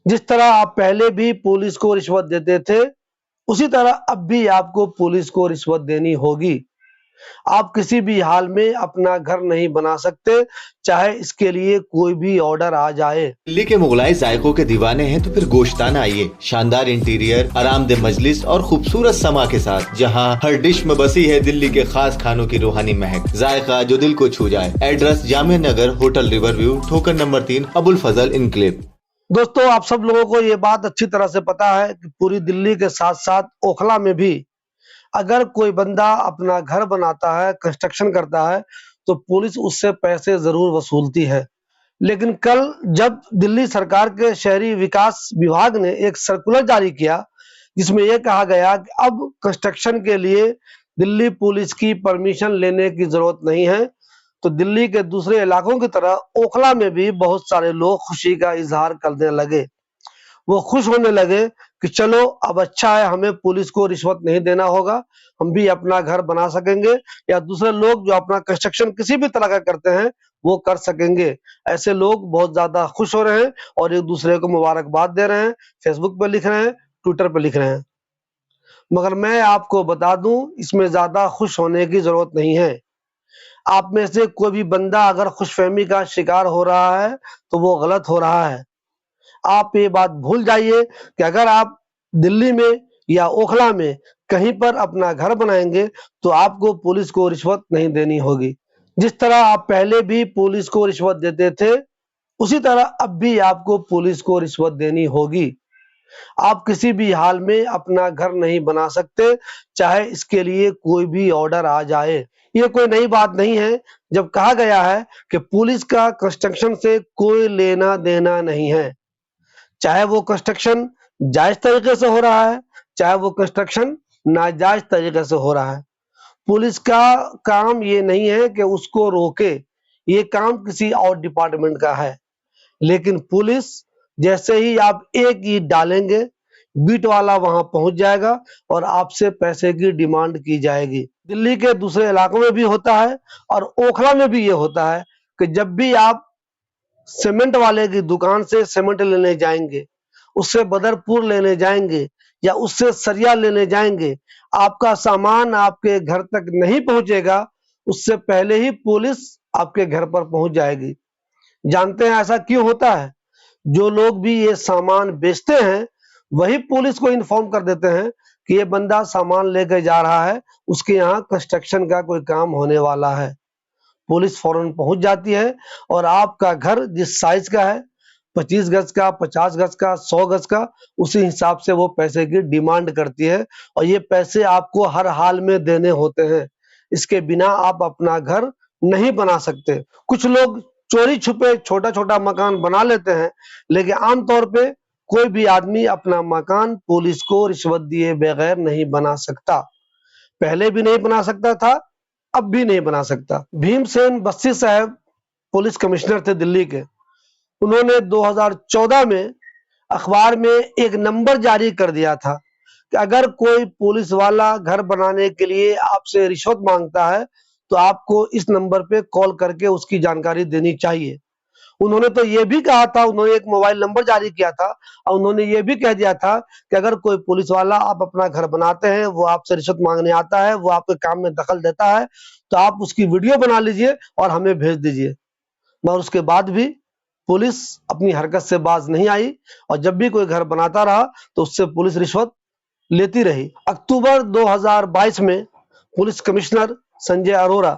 जिस तरह आप पहले भी पुलिस को रिश्वत देते थे, उसी तरह अब भी आपको पुलिस को रिश्वत देनी होगी। आप किसी भी हाल में अपना घर नहीं बना सकते, चाहे इसके लिए कोई भी ऑर्डर आ जाए। दिल्ली के मुगलाई जायकों के दीवाने हैं तो फिर गोश्ताना आइए। शानदार इंटीरियर, आरामदेह मजलिस और खूबसूरत समा के साथ, जहां हर डिश में बसी है दिल्ली के खास खानों की रूहानी महक। जायका जो दिल को छू जाए। Address Jamia Nagar, hotel Riverview, ठोकर नंबर 3, अबुल फजल इनक्लेव। दोस्तों, आप सब लोगों को ये बात अच्छी तरह से पता है कि पूरी दिल्ली के साथ साथ ओखला में भी अगर कोई बंदा अपना घर बनाता है, कंस्ट्रक्शन करता है, तो पुलिस उससे पैसे जरूर वसूलती है। लेकिन कल जब दिल्ली सरकार के शहरी विकास विभाग ने एक सर्कुलर जारी किया, जिसमें यह कहा गया कि अब कंस्ट्रक्शन के लिए दिल्ली पुलिस की परमिशन लेने की जरूरत नहीं है, तो दिल्ली के दूसरे इलाकों की तरह ओखला में भी बहुत सारे लोग खुशी का इजहार करने लगे। वो खुश होने लगे कि चलो अब अच्छा है, हमें पुलिस को रिश्वत नहीं देना होगा, हम भी अपना घर बना सकेंगे, या दूसरे लोग जो अपना कंस्ट्रक्शन किसी भी तरह का करते हैं वो कर सकेंगे। ऐसे लोग बहुत ज्यादा खुश हो रहे हैं और एक दूसरे को मुबारकबाद दे रहे हैं, फेसबुक पे लिख रहे हैं, ट्विटर पे लिख रहे हैं। मगर मैं आपको बता दूं, इसमें ज्यादा खुश होने की जरूरत नहीं है। आप में से कोई भी बंदा अगर खुशफहमी का शिकार हो रहा है तो वो गलत हो रहा है। आप ये बात भूल जाइए कि अगर आप दिल्ली में या ओखला में कहीं पर अपना घर बनाएंगे तो आपको पुलिस को रिश्वत नहीं देनी होगी। जिस तरह आप पहले भी पुलिस को रिश्वत देते थे, उसी तरह अब भी आपको पुलिस को रिश्वत देनी होगी। आप किसी भी हाल में अपना घर नहीं बना सकते, चाहे इसके लिए कोई भी ऑर्डर आ जाए। ये कोई नई बात नहीं है जब कहा गया है कि पुलिस का कंस्ट्रक्शन से कोई लेना देना नहीं है। चाहे वो कंस्ट्रक्शन जायज तरीके से हो रहा है, चाहे वो कंस्ट्रक्शन नाजायज तरीके से हो रहा है, पुलिस का काम ये नहीं है कि उसको रोके। ये काम किसी और डिपार्टमेंट का है। लेकिन पुलिस, जैसे ही आप एक ईंट डालेंगे, बीट वाला वहां पहुंच जाएगा और आपसे पैसे की डिमांड की जाएगी। दिल्ली के दूसरे इलाकों में भी होता है और ओखला में भी ये होता है कि जब भी आप सीमेंट वाले की दुकान से सीमेंट लेने जाएंगे, उससे बदरपुर लेने जाएंगे या उससे सरिया लेने जाएंगे, आपका सामान आपके घर तक नहीं पहुंचेगा, उससे पहले ही पुलिस आपके घर पर पहुंच जाएगी। जानते हैं ऐसा क्यों होता है? जो लोग भी ये सामान बेचते हैं वही पुलिस को इन्फॉर्म कर देते हैं कि ये बंदा सामान लेकर जा रहा है, उसके यहाँ कंस्ट्रक्शन का कोई काम होने वाला है। पुलिस फौरन पहुंच जाती है और आपका घर जिस साइज का है, 25 गज का, 50 गज का, 100 गज का, उसी हिसाब से वो पैसे की डिमांड करती है और ये पैसे आपको हर हाल में देने होते हैं। इसके बिना आप अपना घर नहीं बना सकते। कुछ लोग चोरी छुपे छोटा छोटा मकान बना लेते हैं, लेकिन आमतौर पे कोई भी आदमी अपना मकान पुलिस को रिश्वत दिए बगैर नहीं बना सकता। पहले भी नहीं बना सकता था, अब भी नहीं बना सकता। भीमसेन बस्सी साहब पुलिस कमिश्नर थे दिल्ली के। उन्होंने 2014 में अखबार में एक नंबर जारी कर दिया था कि अगर कोई पुलिस वाला घर बनाने के लिए आपसे रिश्वत मांगता है तो आपको इस नंबर पे कॉल करके उसकी जानकारी देनी चाहिए। उन्होंने तो ये भी कहा था, उन्होंने एक मोबाइल नंबर जारी किया था और उन्होंने ये भी कह दिया था कि अगर कोई पुलिस वाला आप अपना घर बनाते हैं, वो आपसे रिश्वत मांगने आता है, वो आपके काम में दखल देता है, तो आप उसकी वीडियो बना लीजिए और हमें भेज दीजिए। मगर उसके बाद भी पुलिस अपनी हरकत से बाज नहीं आई और जब भी कोई घर बनाता रहा तो उससे पुलिस रिश्वत लेती रही। अक्टूबर 2022 में पुलिस कमिश्नर संजय अरोरा,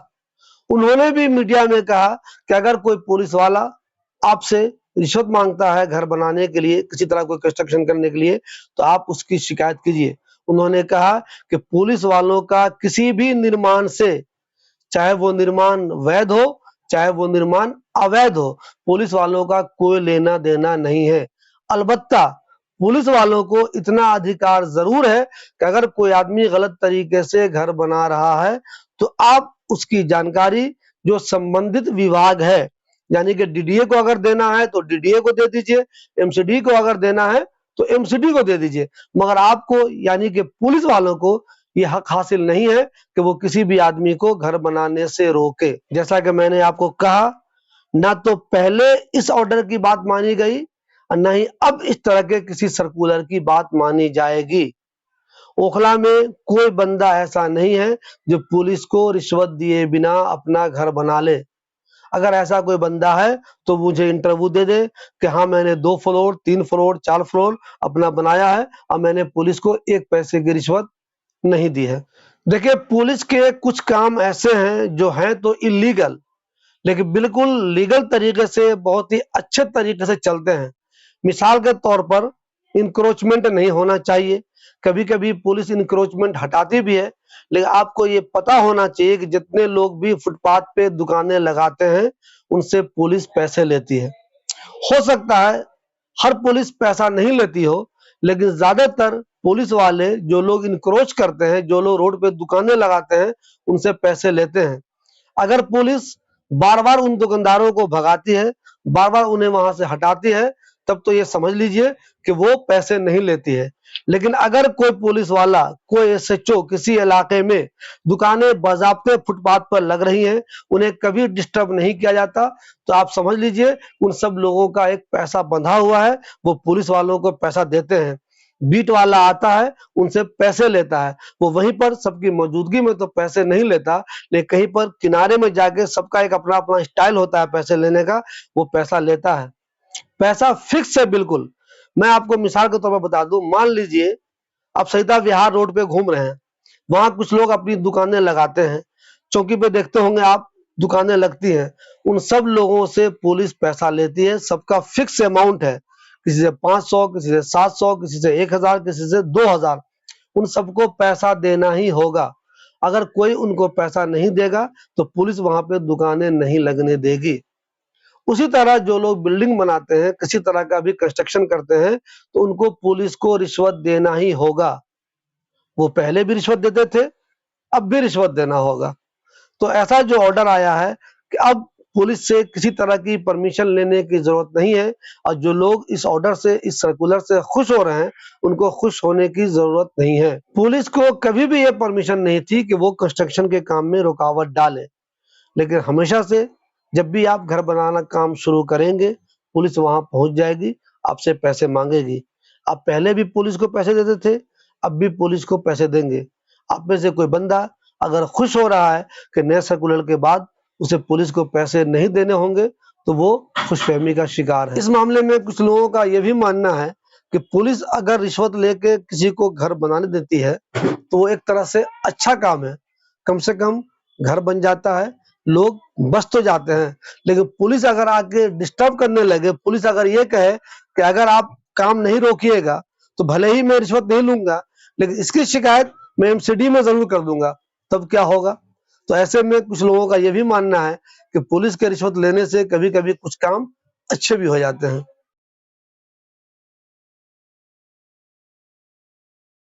उन्होंने भी मीडिया में कहा कि अगर कोई पुलिस वाला आपसे रिश्वत मांगता है घर बनाने के लिए, किसी तरह कोई कंस्ट्रक्शन करने के लिए, तो आप उसकी शिकायत कीजिए। उन्होंने कहा कि पुलिस वालों का किसी भी निर्माण से, चाहे वो निर्माण वैध हो चाहे वो निर्माण अवैध हो, पुलिस वालों का कोई लेना देना नहीं है। अलबत्ता पुलिस वालों को इतना अधिकार जरूर है कि अगर कोई आदमी गलत तरीके से घर बना रहा है तो आप उसकी जानकारी जो संबंधित विभाग है, यानी कि डीडीए को अगर देना है तो डीडीए को दे दीजिए, एमसीडी को अगर देना है तो एमसीडी को दे दीजिए। मगर आपको, यानी कि पुलिस वालों को, ये हक हासिल नहीं है कि वो किसी भी आदमी को घर बनाने से रोके। जैसा कि मैंने आपको कहा, ना तो पहले इस ऑर्डर की बात मानी गई, और न ही अब इस तरह के किसी सर्कुलर की बात मानी जाएगी। ओखला में कोई बंदा ऐसा नहीं है जो पुलिस को रिश्वत दिए बिना अपना घर बना ले। अगर ऐसा कोई बंदा है तो मुझे इंटरव्यू दे दे कि हाँ मैंने 2 फ्लोर, 3 फ्लोर, 4 फ्लोर अपना बनाया है और मैंने पुलिस को 1 पैसे की रिश्वत नहीं दी है। देखिए, पुलिस के कुछ काम ऐसे हैं जो हैं तो इलीगल, लेकिन बिल्कुल लीगल तरीके से बहुत ही अच्छे तरीके से चलते हैं। मिसाल के तौर पर इंक्रोचमेंट नहीं होना चाहिए। कभी-कभी पुलिस इंक्रोचमेंट हटाती भी है, लेकिन आपको ये पता होना चाहिए कि जितने लोग भी फुटपाथ पे दुकानें लगाते हैं, उनसे पुलिस पैसे लेती है। हो सकता है हर पुलिस पैसा नहीं लेती हो, लेकिन ज्यादातर पुलिस वाले जो लोग इंक्रोच करते हैं, जो लोग रोड पे दुकानें लगाते हैं, उनसे पैसे लेते हैं। अगर पुलिस बार-बार उन दुकानदारों को भगाती है, बार-बार उन्हें वहां से हटाती है, तब तो ये समझ लीजिए कि वो पैसे नहीं लेती है। लेकिन अगर कोई पुलिस वाला, कोई एसएचओ किसी इलाके में दुकानें बाज़ाब्ते फुटपाथ पर लग रही हैं, उन्हें कभी डिस्टर्ब नहीं किया जाता, तो आप समझ लीजिए उन सब लोगों का एक पैसा बंधा हुआ है, वो पुलिस वालों को पैसा देते हैं। बीट वाला आता है, उनसे पैसे लेता है, वो वहीं पर सबकी मौजूदगी में तो पैसे नहीं लेता, लेकिन कहीं पर किनारे में जाके सबका एक अपना-अपना स्टाइल होता है पैसे लेने का, वो पैसा लेता है। पैसा फिक्स है बिल्कुल। मैं आपको मिसाल के तौर पर बता दूं, मान लीजिए आप सरिता विहार रोड पे घूम रहे हैं, वहां कुछ लोग अपनी दुकानें लगाते हैं, चौकी पे देखते होंगे आप दुकानें लगती हैं, उन सब लोगों से पुलिस पैसा लेती है। सबका फिक्स अमाउंट है, किसी से 500, किसी से 700, किसी से 1000, किसी से 2000, उन सबको पैसा देना ही होगा। अगर कोई उनको पैसा नहीं देगा तो पुलिस वहां पे दुकानें नहीं लगने देगी। उसी तरह जो लोग बिल्डिंग बनाते हैं, किसी तरह का भी कंस्ट्रक्शन करते हैं, तो उनको पुलिस को रिश्वत देना ही होगा। वो पहले भी रिश्वत देते थे, अब भी रिश्वत देना होगा। तो ऐसा जो ऑर्डर आया है कि अब पुलिस से किसी तरह की परमिशन लेने की जरूरत नहीं है, और जो लोग इस ऑर्डर से, इस सर्कुलर से खुश हो रहे हैं, उनको खुश होने की जरूरत नहीं है। पुलिस को कभी भी ये परमिशन नहीं थी कि वो कंस्ट्रक्शन के काम में रुकावट डाले, लेकिन हमेशा से जब भी आप घर बनाना काम शुरू करेंगे, पुलिस वहां पहुंच जाएगी, आपसे पैसे मांगेगी। आप पहले भी पुलिस को पैसे देते थे, अब भी पुलिस को पैसे देंगे। आप में से कोई बंदा अगर खुश हो रहा है कि नए सर्कुलर के बाद उसे पुलिस को पैसे नहीं देने होंगे, तो वो खुशफहमी का शिकार है। इस मामले में कुछ लोगों का यह भी मानना है कि पुलिस अगर रिश्वत लेके किसी को घर बनाने देती है, तो वो एक तरह से अच्छा काम है। कम से कम घर बन जाता है, लोग बस तो जाते हैं। लेकिन पुलिस अगर आके डिस्टर्ब करने लगे, पुलिस अगर ये कहे कि अगर आप काम नहीं रोकिएगा तो भले ही मैं रिश्वत नहीं लूंगा, लेकिन इसकी शिकायत मैं एमसीडी में जरूर कर दूंगा, तब क्या होगा? तो ऐसे में कुछ लोगों का यह भी मानना है कि पुलिस के रिश्वत लेने से कभी-कभी कुछ काम अच्छे भी हो जाते हैं।